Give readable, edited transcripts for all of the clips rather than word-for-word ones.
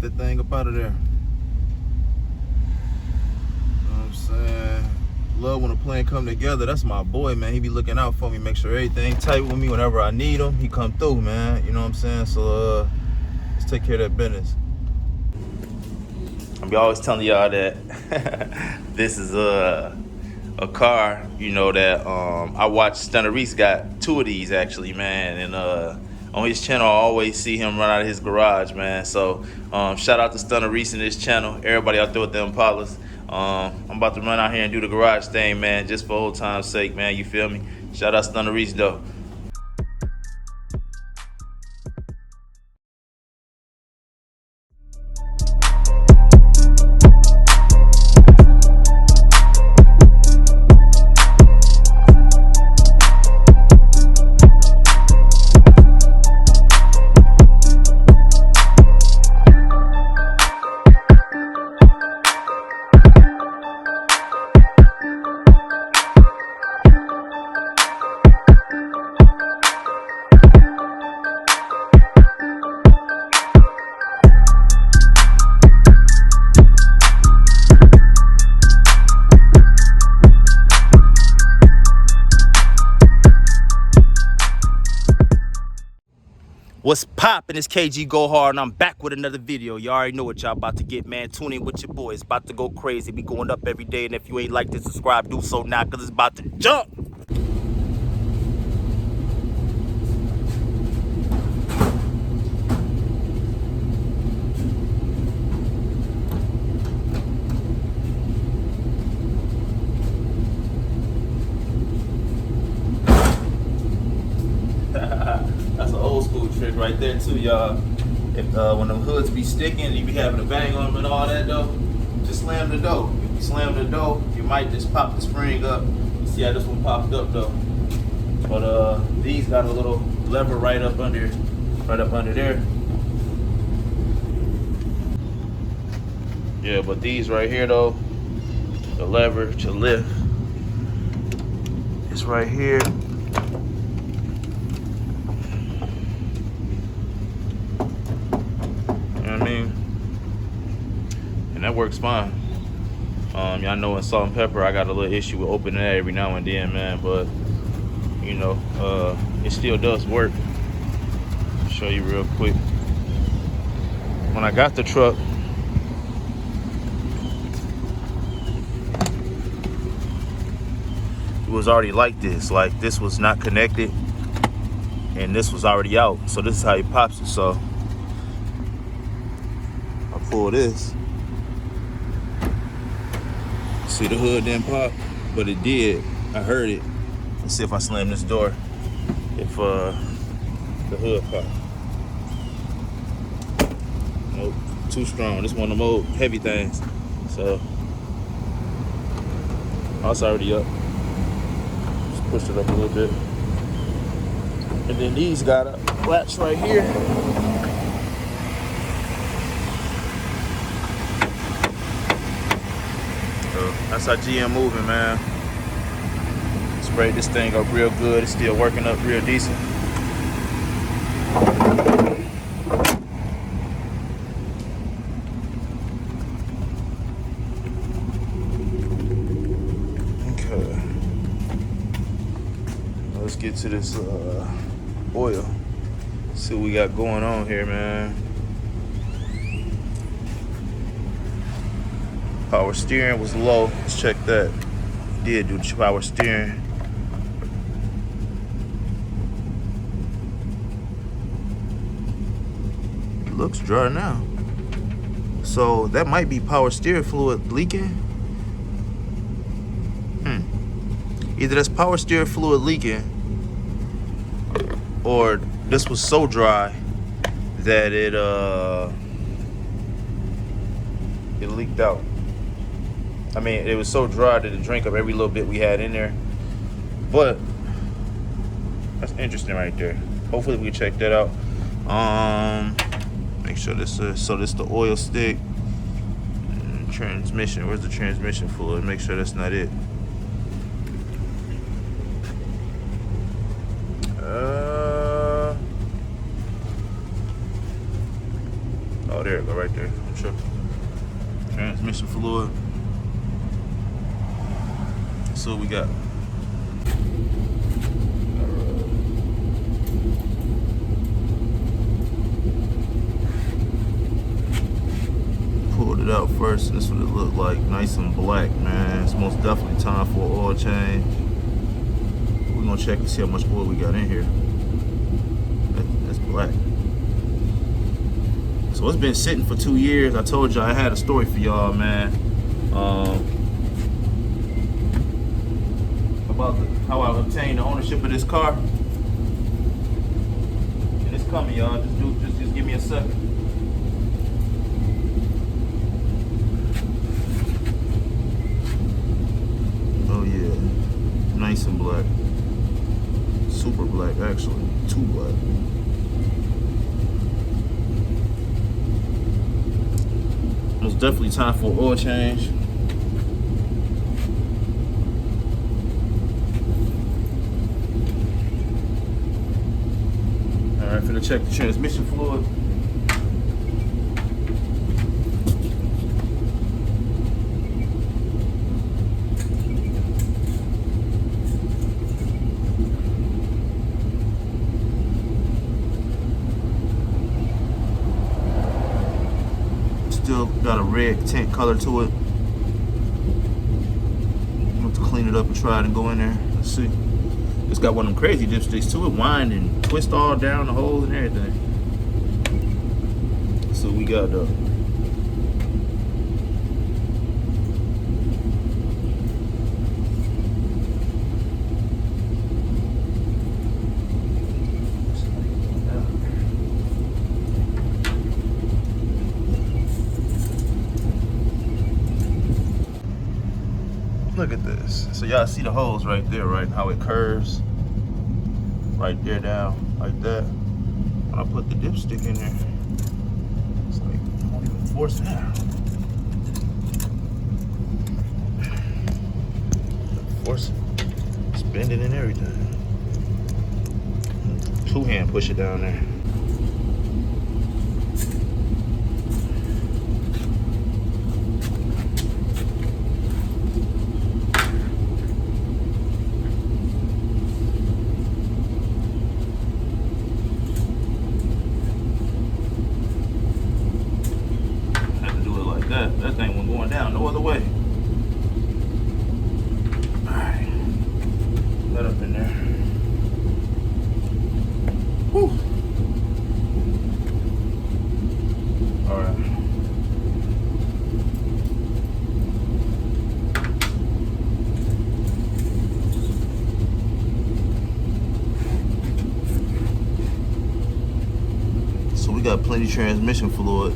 that thing up out of there. You know what I'm saying? Love when a plan come together. That's my boy, man. He be looking out for me, make sure everything tight with me. Whenever I need him, he come through, man. You know what I'm saying? So let's take care of that business. I'm always telling y'all that this is a car, you know, that I watched. Stunner Reese got 2 of these actually, man, and on his channel I always see him run out of his garage, man. So shout out to Stunner Reese in this channel, everybody out there with the Impalas. I'm about to run out here and do the garage thing, man, just for old time's sake, man, you feel me? Shout out Stunner Reese though. What's poppin'? It's KG Go Hard, and I'm back with another video. You already know what y'all about to get, man. Tune in with your boy. It's about to go crazy. Be going up every day, and if you ain't like this, subscribe, do so now, because it's about to jump. That's an old school trick right there too, y'all. If when the hoods be sticking, you be having a bang on them and all that though, just slam the door. If you slam the door, you might just pop the spring up. You see how this one popped up though. But these got a little lever right up under there. Yeah, but these right here though, the lever to lift, it's right here. That works fine. Y'all know in Salt and Pepper I got a little issue with opening that every now and then, man, but you know, it still does work. I'll show you real quick. When I got the truck, it was already like this was not connected and this was already out, so this is how he pops it. So I pull this. See, the hood didn't pop, but it did. I heard it. Let's see if I slam this door, if the hood popped. Nope, too strong. This one of them old heavy things. So, oh, it's already up. Just push it up a little bit. And then these got a latch right here. That's how GM moving, man. Sprayed this thing up real good. It's still working up real decent. Okay. Let's get to this oil. See what we got going on here, man. Power steering was low. Let's check that. Did do the power steering. It looks dry now. So that might be power steering fluid leaking. Either that's power steering fluid leaking, or this was so dry that it leaked out. I mean, it was so dry that it drank up every little bit we had in there. But that's interesting right there. Hopefully we can check that out. Make sure this is, so this the oil stick. And transmission, where's the transmission fluid? Make sure that's not it. Oh, there it go, right there. I'm sure. Transmission fluid. So what we got. Pulled it out first, and this is what it looked like. Nice and black, man. It's most definitely time for an oil change. We're gonna check and see how much oil we got in here. That's black. So it's been sitting for 2 years. I told y'all I had a story for y'all, man. About how I obtained the ownership of this car. And it's coming, y'all. Just give me a second. Oh yeah, nice and black. Super black, actually. Too black. Most definitely time for an oil change. Alright, finna check the transmission fluid. Still got a red tint color to it. I'm going to clean it up and try it and go in there. Let's see. It's got one of them crazy dipsticks to it, wind and twist all down the holes and everything. So we got the look at this. So y'all see the holes right there, right? How it curves right there down like that. When I put the dipstick in there, it's like I won't even force it out. Force it, bend it and everything. Two hand push it down there. That thing wasn't going down no other way. Alright. Let up in there. Whew. Alright. So we got plenty of transmission fluid.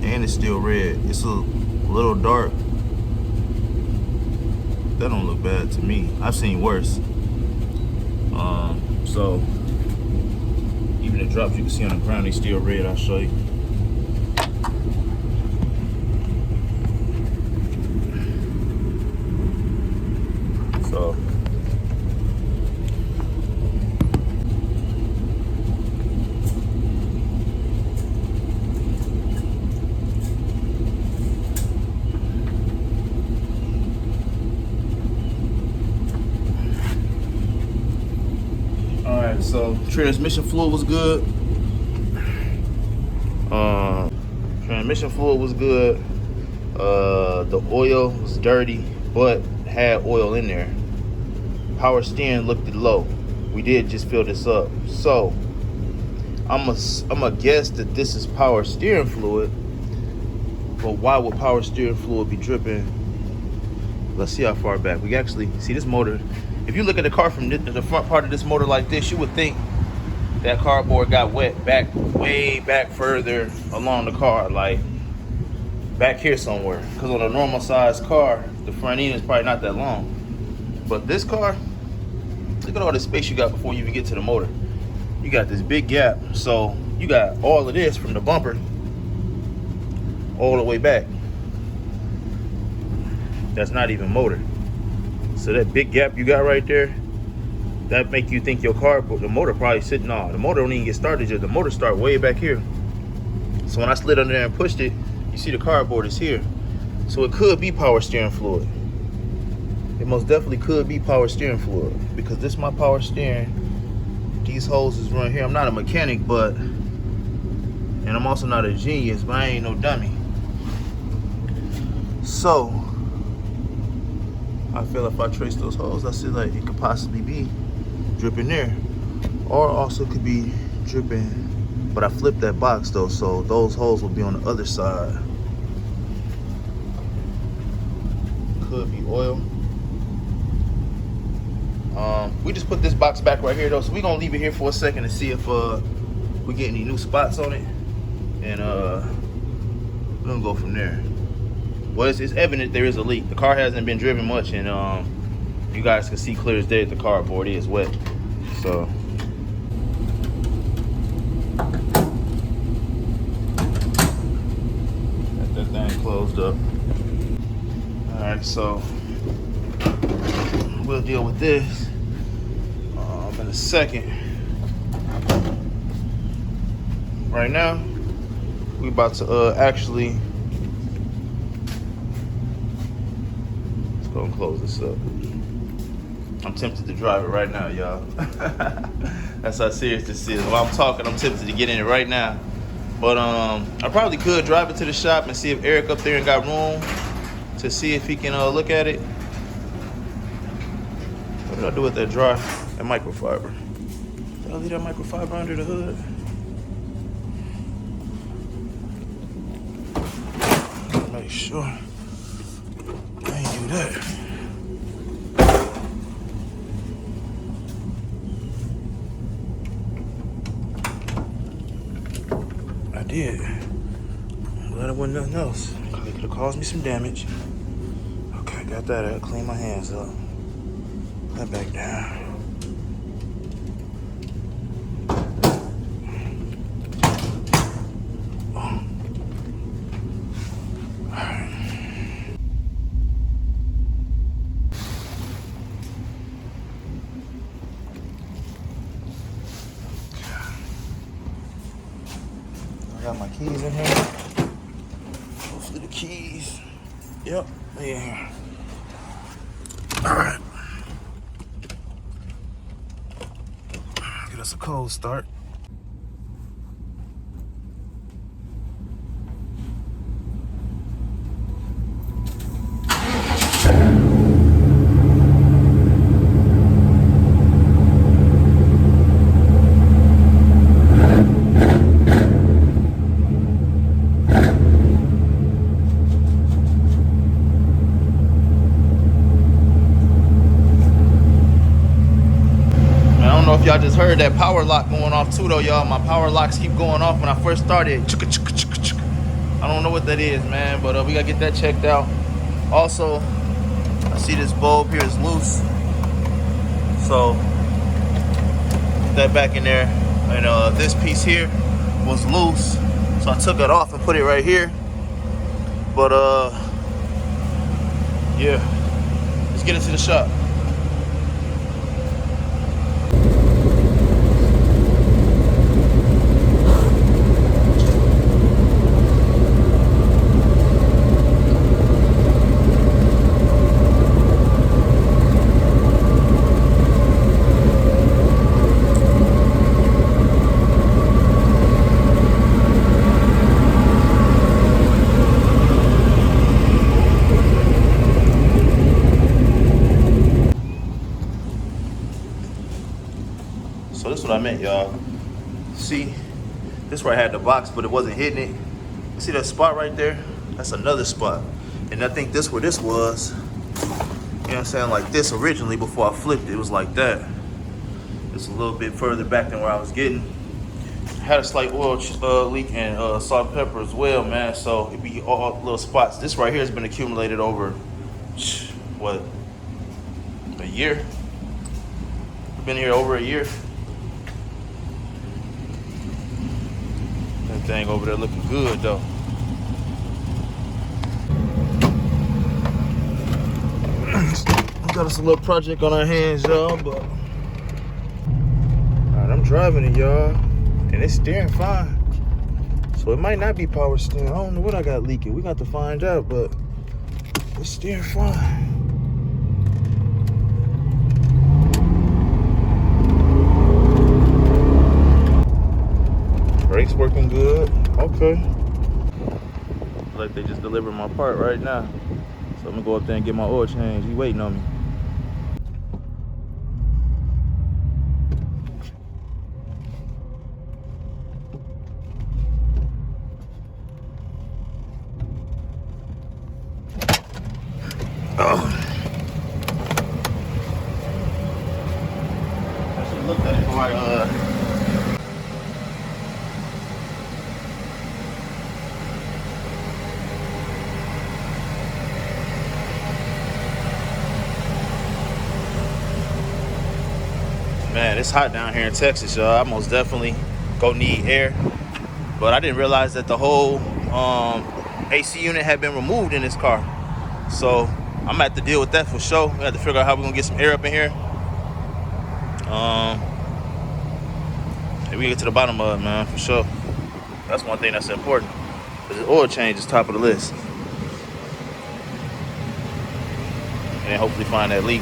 And it's still red. It's a little dark. That don't look bad to me. I've seen worse. So even the drops you can see on the ground, they still red. I'll show you. So so transmission fluid was good. Transmission fluid was good. The oil was dirty, but had oil in there. Power steering looked low. We did just fill this up. So I'm a guess that this is power steering fluid. But why would power steering fluid be dripping? Let's see how far back. We actually see this motor. If you look at the car from the front part of this motor like this, you would think that cardboard got wet back, way back further along the car, like back here somewhere. Because on a normal size car, the front end is probably not that long. But this car, look at all the space you got before you even get to the motor. You got this big gap. So you got all of this from the bumper all the way back. That's not even motor. So that big gap you got right there, that make you think your car, the motor probably sitting on. The motor don't even get started yet. The motor start way back here. So when I slid under there and pushed it, you see the cardboard is here. So it could be power steering fluid. It most definitely could be power steering fluid, because this is my power steering. These hoses run here. I'm not a mechanic, and I'm also not a genius, but I ain't no dummy. So I feel if I trace those holes, I see like it could possibly be dripping there, or also could be dripping. But I flipped that box though, so those holes will be on the other side. Could be oil. We just put this box back right here though, so we're gonna leave it here for a second to see if we get any new spots on it, and we're gonna go from there. Well, it's evident there is a leak. The car hasn't been driven much, and you guys can see clear as day that the cardboard is wet. So got that thing closed up. All right, so we'll deal with this in a second. Right now, we about to actually, let's go and close this up. I'm tempted to drive it right now, y'all. That's how serious this is. While I'm talking, I'm tempted to get in it right now. But I probably could drive it to the shop and see if Eric up there ain't got room to see if he can look at it. What did I do with that that microfiber? Did I leave that microfiber under the hood? Make sure I ain't do that. I did. I'm glad it wasn't nothing else. It could have caused me some damage. Okay, got that out. Clean my hands up. Put that back down. Got my keys in here. Hopefully the keys. Yep, they in here. Alright. Get us a cold start. Y'all just heard that power lock going off too though, y'all. My power locks keep going off. When I first started, I don't know what that is, man, but we gotta get that checked out. Also, I see this bulb here is loose, so put that back in there. And this piece here was loose, so I took it off and put it right here. But yeah, let's get into the shop. So this is what I meant, y'all. See, this where I had the box, but it wasn't hitting it. You see that spot right there? That's another spot. And I think this where this was, you know what I'm saying, like this originally before I flipped it, it was like that. It's a little bit further back than where I was getting. Had a slight oil leak and salt and pepper as well, man. So it'd be all little spots. This right here has been accumulated over, what, a year? Been here over a year. That thing over there looking good though. We got us a little project on our hands, y'all, but alright, I'm driving it, y'all, and it's steering fine. So it might not be power steering. I don't know what I got leaking. We got to find out, but it's steering fine. Brakes working good. Okay. Like they just delivered my part right now. So I'm gonna go up there and get my oil change. He waiting on me. Oh. I should look at it before I Man, it's hot down here in Texas, y'all. I most definitely go need air. But I didn't realize that the whole AC unit had been removed in this car. So I'm gonna have to deal with that for sure. We have to figure out how we're gonna get some air up in here. And we get to the bottom of it, man, for sure. That's one thing that's important. Because the oil change is top of the list. And then hopefully find that leak.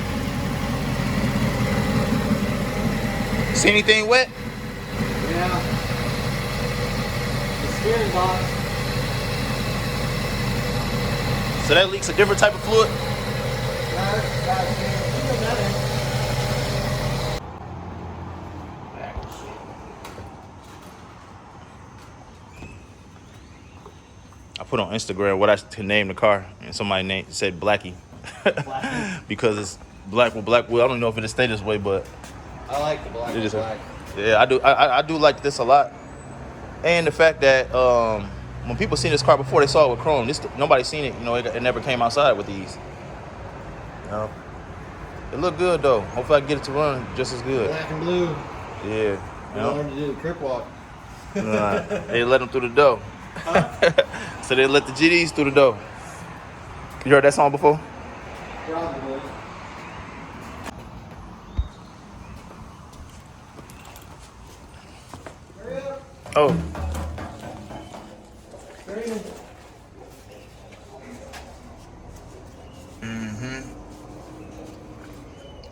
See anything wet? Yeah. The steering box. So that leak's a different type of fluid? I put on Instagram what I could name the car, and somebody said Blackie. Because it's black with black wheel. I don't know if it'll stay this way, but I like the black and black. yeah, I do. I do like this a lot, and the fact that when people seen this car before, they saw it with chrome. Nobody seen it. You know, it never came outside with these. You know, it looked good though. Hopefully, I can get it to run just as good. Black and blue. Yeah. You learn to do the crip walk. They let them through the door. Huh? So they let the GDs through the door. You heard that song before? Probably. Oh.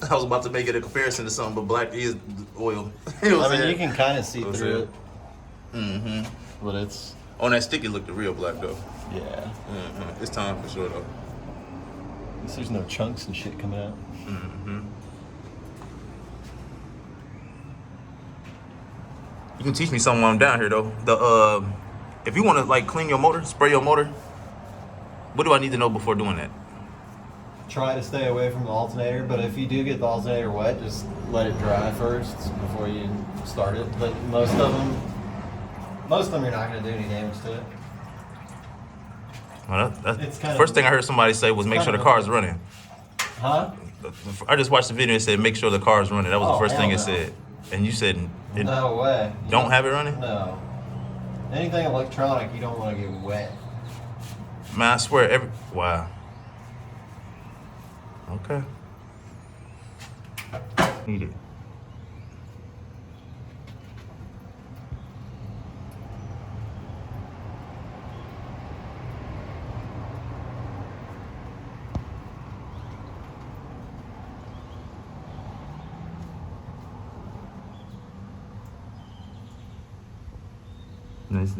I was about to make it a comparison to something, but black is oil. I mean, you can kind of see through it. Mm-hmm. But it's... On that stick, it looked the real black, though. Yeah. Mm-hmm. It's time for sure, though. At least there's no chunks and shit coming out. Mm-hmm. You can teach me something while I'm down here, though. If you want to, like, clean your motor, spray your motor, what do I need to know before doing that? Try to stay away from the alternator, but if you do get the alternator wet, just let it dry first before you start it. But most of them you're not going to do any damage to it. Well, that's the first thing I heard somebody say was make sure the car is running. Huh? I just watched the video and said make sure the car is running. That was the first thing it no. said. And you said no way. Don't have it running? No. Anything electronic, you don't want to get wet. Man, I swear, wow. Okay. Need it.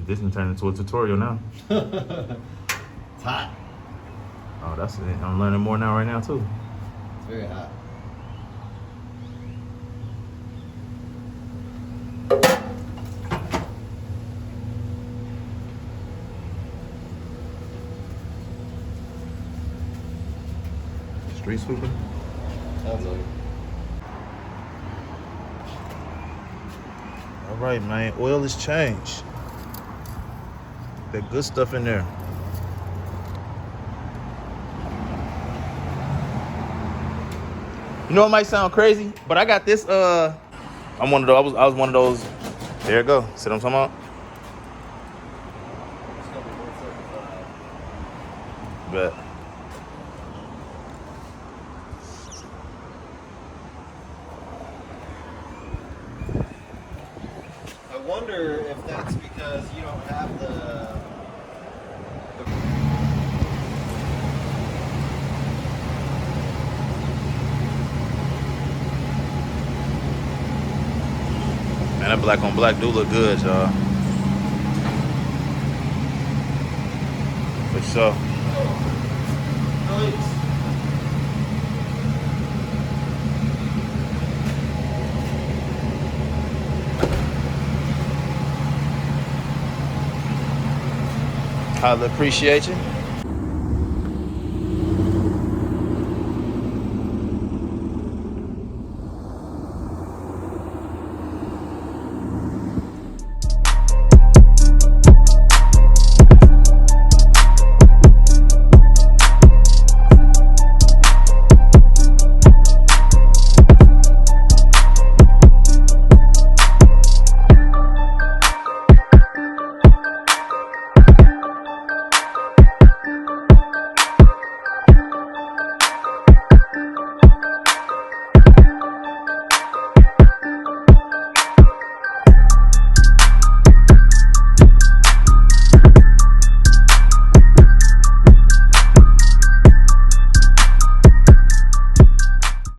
This can turn into a tutorial now. It's hot. Oh, that's it. I'm learning more now right now, too. It's very hot. Street sweeping? Sounds like it. All right, man. Oil is changed. That good stuff in there. You know, it might sound crazy, but I got this. I'm one of those. I was one of those. There you go. See what I'm talking about? Bet. I wonder if that's because you don't have the black on black do look good, y'all. For sure. Highly appreciate you.